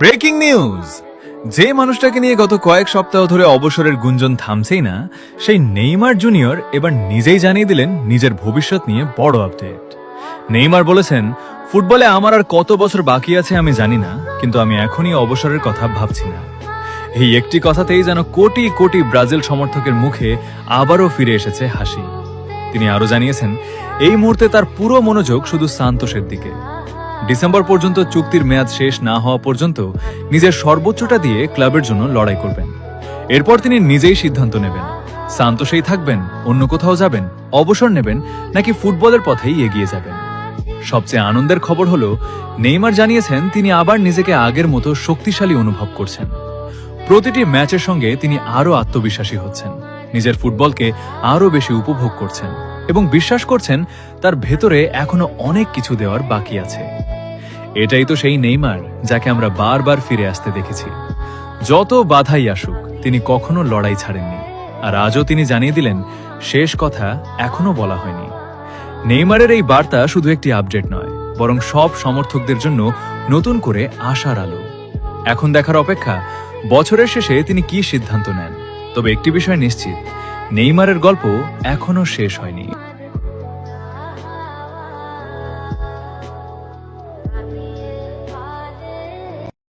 Breaking news! যে মানুষটাকে নিয়ে গত কয়েক সপ্তাহ ধরে অবসরের গুঞ্জন থামছেই না, সেই নেইমার জুনিয়র এবার নিজেই জানিয়ে দিলেন নিজের ভবিষ্যৎ নিয়ে বড় আপডেট। নেইমার বলেছেন, ফুটবলে আমার আর কত বছর বাকি আছে আমি জানি না, কিন্তু আমি এখনই অবসরের কথা ভাবছি না। এই একটি কথাতেই যেন কোটি কোটি ব্রাজিল সমর্থকের মুখে আবারও ফিরে এসেছে হাসি। তিনি আরও জানিয়েছেন, এই মুহূর্তে তার পুরো মনোযোগ শুধু সান্তোসের দিকে। ডিসেম্বর পর্যন্ত চুক্তির মেয়াদ শেষ না হওয়া পর্যন্ত নিজের সর্বোচ্চটা দিয়ে ক্লাবের জন্য লড়াই করবেন। এরপর তিনি নিজেই সিদ্ধান্ত নেবেন, সান্তোসেই থাকবেন, অন্য কোথাও যাবেন, অবসর নেবেন, নাকি ফুটবলের পথেই এগিয়ে যাবেন। সবচেয়ে আনন্দের খবর হলো, নেইমার জানিয়েছেন তিনি আবার নিজেকে আগের মতো শক্তিশালী অনুভব করছেন। প্রতিটি ম্যাচের সঙ্গে তিনি আরও আত্মবিশ্বাসী হচ্ছেন, নিজের ফুটবলকে আরও বেশি উপভোগ করছেন এবং বিশ্বাস করছেন তার ভেতরে এখনো অনেক কিছু দেওয়ার বাকি আছে। এটাই তো সেই নেইমার যাকে আমরা বারবার ফিরে আসতে দেখেছি। যত বাধাই আসুক, তিনি কখনো লড়াই ছাড়েননি। আর আজও তিনি জানিয়ে দিলেন, শেষ কথা এখনো বলা হয়নি। নেইমারের এই বার্তা শুধু একটি আপডেট নয়, বরং সব সমর্থকদের জন্য নতুন করে আশার আলো। এখন দেখার অপেক্ষা বছরের শেষে তিনি কি সিদ্ধান্ত নেন। তবে একটি বিষয় নিশ্চিত, নেইমারের গল্প এখনো শেষ হয়নি।